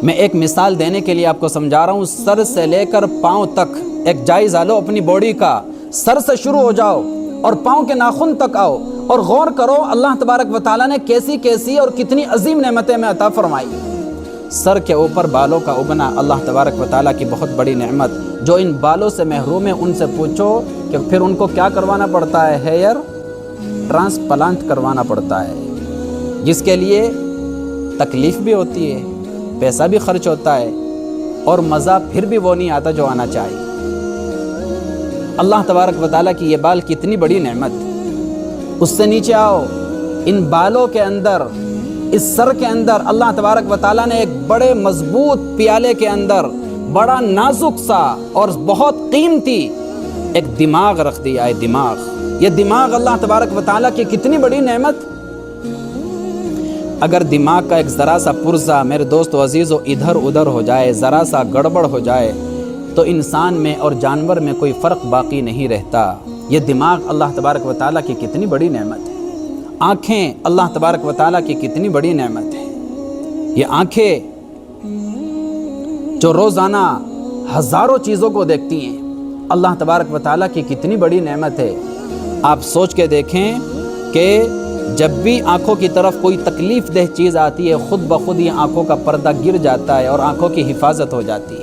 میں ایک مثال دینے کے لیے آپ کو سمجھا رہا ہوں، سر سے لے کر پاؤں تک ایک جائزہ لو اپنی باڈی کا، سر سے شروع ہو جاؤ اور پاؤں کے ناخن تک آؤ اور غور کرو اللہ تبارک و تعالیٰ نے کیسی کیسی اور کتنی عظیم نعمتیں میں عطا فرمائی۔ سر کے اوپر بالوں کا اگنا اللہ تبارک و تعالیٰ کی بہت بڑی نعمت، جو ان بالوں سے محروم ہیں ان سے پوچھو کہ پھر ان کو کیا کروانا پڑتا ہے، ہیئر ٹرانسپلانٹ کروانا پڑتا ہے، جس کے لیے تکلیف بھی ہوتی ہے، پیسہ بھی خرچ ہوتا ہے اور مزہ پھر بھی وہ نہیں آتا جو آنا چاہیے۔ اللہ تبارک و تعالیٰ کی یہ بال کتنی بڑی نعمت۔ اس سے نیچے آؤ، ان بالوں کے اندر، اس سر کے اندر اللہ تبارک و تعالیٰ نے ایک بڑے مضبوط پیالے کے اندر بڑا نازک سا اور بہت قیمتی ایک دماغ رکھ دیا ہے۔ دماغ، یہ دماغ اللہ تبارک و تعالیٰ کی کتنی بڑی نعمت۔ اگر دماغ کا ایک ذرا سا پرزہ میرے دوست و عزیزو ادھر ادھر ہو جائے، ذرا سا گڑبڑ ہو جائے تو انسان میں اور جانور میں کوئی فرق باقی نہیں رہتا۔ یہ دماغ اللہ تبارک و تعالیٰ کی کتنی بڑی نعمت ہے۔ آنکھیں اللہ تبارک و تعالیٰ کی کتنی بڑی نعمت ہے۔ یہ آنکھیں جو روزانہ ہزاروں چیزوں کو دیکھتی ہیں، اللہ تبارک و تعالیٰ کی کتنی بڑی نعمت ہے۔ آپ سوچ کے دیکھیں کہ جب بھی آنکھوں کی طرف کوئی تکلیف دہ چیز آتی ہے، خود بخود یہ آنکھوں کا پردہ گر جاتا ہے اور آنکھوں کی حفاظت ہو جاتی ہے۔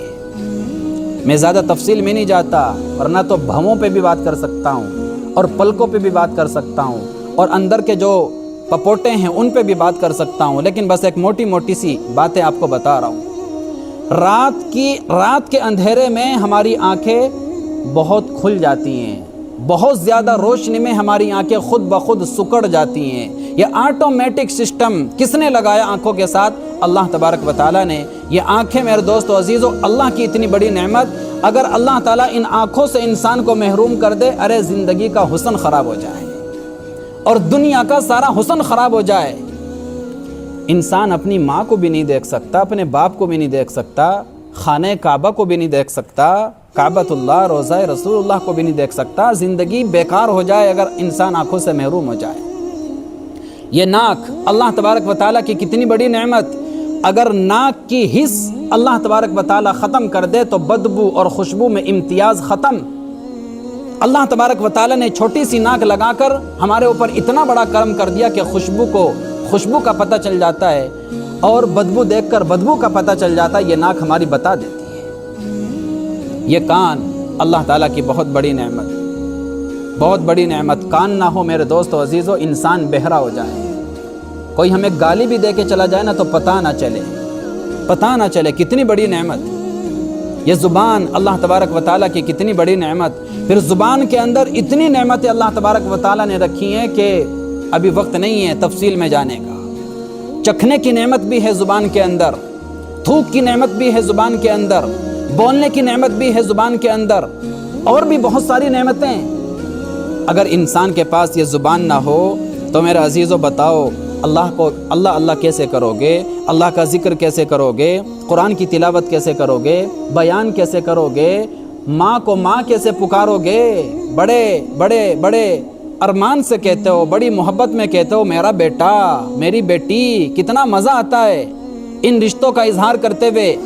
میں زیادہ تفصیل میں نہیں جاتا، ورنہ تو بھووں پہ بھی بات کر سکتا ہوں اور پلکوں پہ بھی بات کر سکتا ہوں اور اندر کے جو پپوٹے ہیں ان پہ بھی بات کر سکتا ہوں، لیکن بس ایک موٹی موٹی سی باتیں آپ کو بتا رہا ہوں۔ رات کے اندھیرے میں ہماری آنکھیں بہت کھل جاتی ہیں، بہت زیادہ روشنی میں ہماری آنکھیں خود بخود سکڑ جاتی ہیں۔ یہ آٹومیٹک سسٹم کس نے لگایا آنکھوں کے ساتھ؟ اللہ تبارک و تعالیٰ نے۔ یہ آنکھیں میرے دوست و عزیزو اللہ کی اتنی بڑی نعمت، اگر اللہ تعالیٰ ان آنکھوں سے انسان کو محروم کر دے، ارے زندگی کا حسن خراب ہو جائے اور دنیا کا سارا حسن خراب ہو جائے۔ انسان اپنی ماں کو بھی نہیں دیکھ سکتا، اپنے باپ کو بھی نہیں دیکھ سکتا، خانہ کعبہ کو بھی نہیں دیکھ سکتا، کعبۃ اللہ، روضہ رسول اللہ کو بھی نہیں دیکھ سکتا۔ زندگی بیکار ہو جائے اگر انسان آنکھوں سے محروم ہو جائے۔ یہ ناک اللہ تبارک و تعالیٰ کی کتنی بڑی نعمت، اگر ناک کی حس اللہ تبارک و تعالیٰ ختم کر دے تو بدبو اور خوشبو میں امتیاز ختم۔ اللہ تبارک و تعالیٰ نے چھوٹی سی ناک لگا کر ہمارے اوپر اتنا بڑا کرم کر دیا کہ خوشبو کا پتہ چل جاتا ہے اور بدبو دیکھ کر بدبو کا پتہ چل جاتا ہے، یہ ناک ہماری بتا دیتی ہے۔ یہ کان اللہ تعالیٰ کی بہت بڑی نعمت، بہت بڑی نعمت۔ کان نہ ہو میرے دوست و عزیزو انسان بہرا ہو جائے، کوئی ہمیں گالی بھی دے کے چلا جائے نا تو پتہ نہ چلے کتنی بڑی نعمت۔ یہ زبان اللہ تبارک و تعالیٰ کی کتنی بڑی نعمت۔ پھر زبان کے اندر اتنی نعمتیں اللہ تبارک و تعالیٰ نے رکھی ہیں کہ ابھی وقت نہیں ہے تفصیل میں جانے کا۔ چکھنے کی نعمت بھی ہے زبان کے اندر، تھوک کی نعمت بھی ہے زبان کے اندر، بولنے کی نعمت بھی ہے زبان کے اندر، اور بھی بہت ساری نعمتیں۔ اگر انسان کے پاس یہ زبان نہ ہو تو میرے عزیزو بتاؤ اللہ کیسے کرو گے؟ اللہ کا ذکر کیسے کرو گے؟ قرآن کی تلاوت کیسے کرو گے؟ بیان کیسے کرو گے؟ ماں کو ماں کیسے پکارو گے؟ بڑے بڑے بڑے ارمان سے کہتے ہو، بڑی محبت میں کہتے ہو میرا بیٹا، میری بیٹی، کتنا مزہ آتا ہے ان رشتوں کا اظہار کرتے ہوئے۔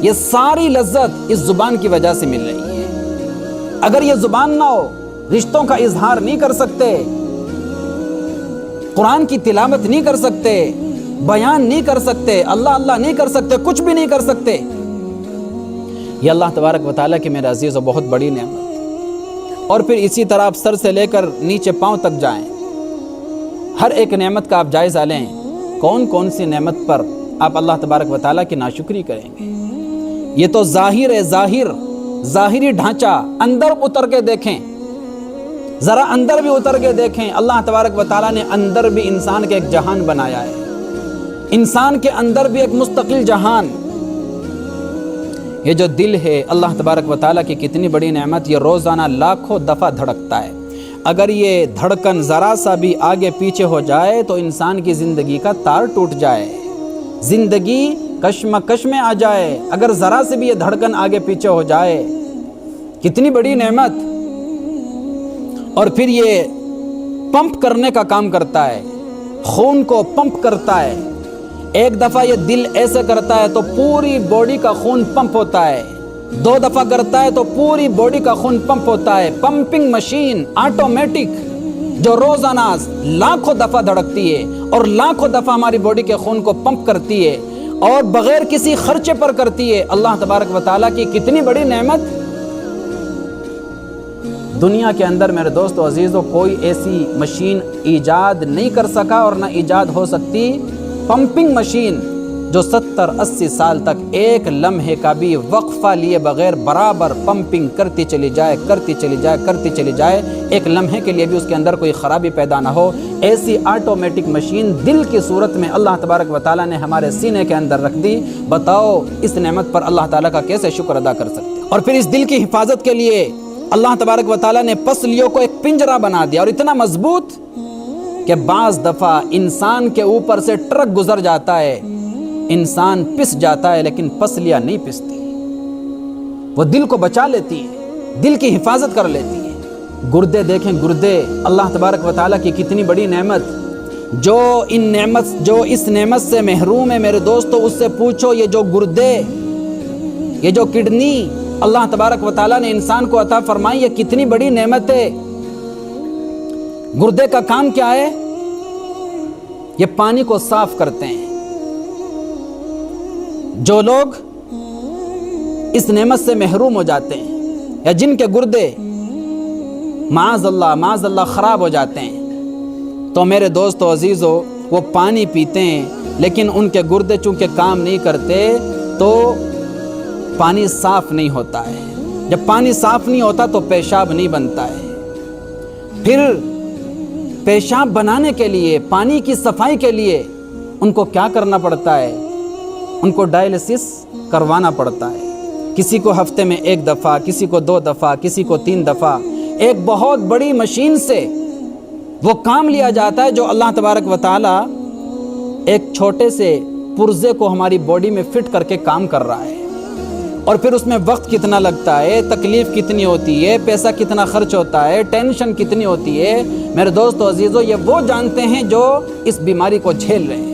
یہ ساری لذت اس زبان کی وجہ سے مل رہی ہے۔ اگر یہ زبان نہ ہو، رشتوں کا اظہار نہیں کر سکتے، قرآن کی تلاوت نہیں کر سکتے، بیان نہیں کر سکتے، اللہ نہیں کر سکتے، کچھ بھی نہیں کر سکتے۔ یہ اللہ تبارک و تعالیٰ کی میرے عزیز و بہت بڑی نعمت۔ اور پھر اسی طرح آپ سر سے لے کر نیچے پاؤں تک جائیں، ہر ایک نعمت کا آپ جائزہ لیں، کون کون سی نعمت پر آپ اللہ تبارک و تعالیٰ کی ناشکری کریں گے۔ یہ تو ظاہری ڈھانچہ، اندر اتر کے دیکھیں، ذرا اندر بھی اتر کے دیکھیں۔ اللہ تبارک و تعالیٰ نے اندر بھی انسان کے ایک جہان بنایا ہے، انسان کے اندر بھی ایک مستقل جہان۔ یہ جو دل ہے اللہ تبارک و تعالیٰ کی کتنی بڑی نعمت، یہ روزانہ لاکھوں دفعہ دھڑکتا ہے۔ اگر یہ دھڑکن ذرا سا بھی آگے پیچھے ہو جائے تو انسان کی زندگی کا تار ٹوٹ جائے، زندگی کشمکش میں آ جائے۔ اگر ذرا سے بھی یہ دھڑکن آگے پیچھے ہو جائے، کتنی بڑی نعمت۔ اور پھر یہ پمپ کرنے کا کام کرتا ہے، خون کو پمپ کرتا ہے، ایک دفعہ یہ دل ایسے کرتا ہے تو پوری باڈی کا خون پمپ ہوتا ہے، 2 دفعہ کرتا ہے تو پوری باڈی کا خون پمپ ہوتا ہے۔ پمپنگ مشین آٹومیٹک جو روزانہ لاکھوں دفعہ دھڑکتی ہے اور لاکھوں دفعہ ہماری باڈی کے خون کو پمپ کرتی ہے اور بغیر کسی خرچے پر کرتی ہے۔ اللہ تبارک و تعالیٰ کی کتنی بڑی نعمت۔ دنیا کے اندر میرے دوستو عزیزو کوئی ایسی مشین ایجاد نہیں کر سکا اور نہ ایجاد ہو سکتی پمپنگ مشین جو 70-80 سال تک ایک لمحے کا بھی وقفہ لیے بغیر برابر پمپنگ کرتی چلی جائے، کرتی چلی جائے، کرتی چلی جائے، ایک لمحے کے لیے بھی اس کے اندر کوئی خرابی پیدا نہ ہو۔ ایسی آٹومیٹک مشین دل کی صورت میں اللہ تبارک و تعالیٰ نے ہمارے سینے کے اندر رکھ دی۔ بتاؤ اس نعمت پر اللہ تعالیٰ کا کیسے شکر ادا کر سکتے ہیں۔ اور پھر اس دل کی حفاظت کے لیے اللہ تبارک و تعالیٰ نے پسلیوں کو ایک پنجرہ بنا دیا اور اتنا مضبوط کہ بعض دفعہ انسان کے اوپر سے ٹرک گزر جاتا ہے، انسان پس جاتا ہے لیکن پسلیاں نہیں پستی، وہ دل کو بچا لیتی ہے، دل کی حفاظت کر لیتی ہے۔ گردے دیکھیں، گردے اللہ تبارک و تعالیٰ کی کتنی بڑی نعمت۔ جو اس نعمت سے محروم ہے میرے دوستو، اس سے پوچھو یہ جو گردے، یہ جو کڈنی اللہ تبارک و تعالیٰ نے انسان کو عطا فرمائی، یہ کتنی بڑی نعمت ہے۔ گردے کا کام کیا ہے؟ یہ پانی کو صاف کرتے ہیں۔ جو لوگ اس نعمت سے محروم ہو جاتے ہیں یا جن کے گردے معاذ اللہ خراب ہو جاتے ہیں تو میرے دوستو عزیزو وہ پانی پیتے ہیں لیکن ان کے گردے چونکہ کام نہیں کرتے تو پانی صاف نہیں ہوتا ہے۔ جب پانی صاف نہیں ہوتا تو پیشاب نہیں بنتا ہے۔ پھر پیشاب بنانے کے لیے، پانی کی صفائی کے لیے ان کو کیا کرنا پڑتا ہے؟ ان کو ڈائلیسس کروانا پڑتا ہے۔ کسی کو ہفتے میں 1 دفعہ، کسی کو 2 دفعہ، کسی کو 3 دفعہ۔ ایک بہت بڑی مشین سے وہ کام لیا جاتا ہے جو اللہ تبارک و تعالیٰ ایک چھوٹے سے پرزے کو ہماری باڈی میں فٹ کر کے کام کر رہا ہے۔ اور پھر اس میں وقت کتنا لگتا ہے، تکلیف کتنی ہوتی ہے، پیسہ کتنا خرچ ہوتا ہے، ٹینشن کتنی ہوتی ہے۔ میرے دوستو عزیزو یہ وہ جانتے ہیں جو اس بیماری کو جھیل رہے ہیں۔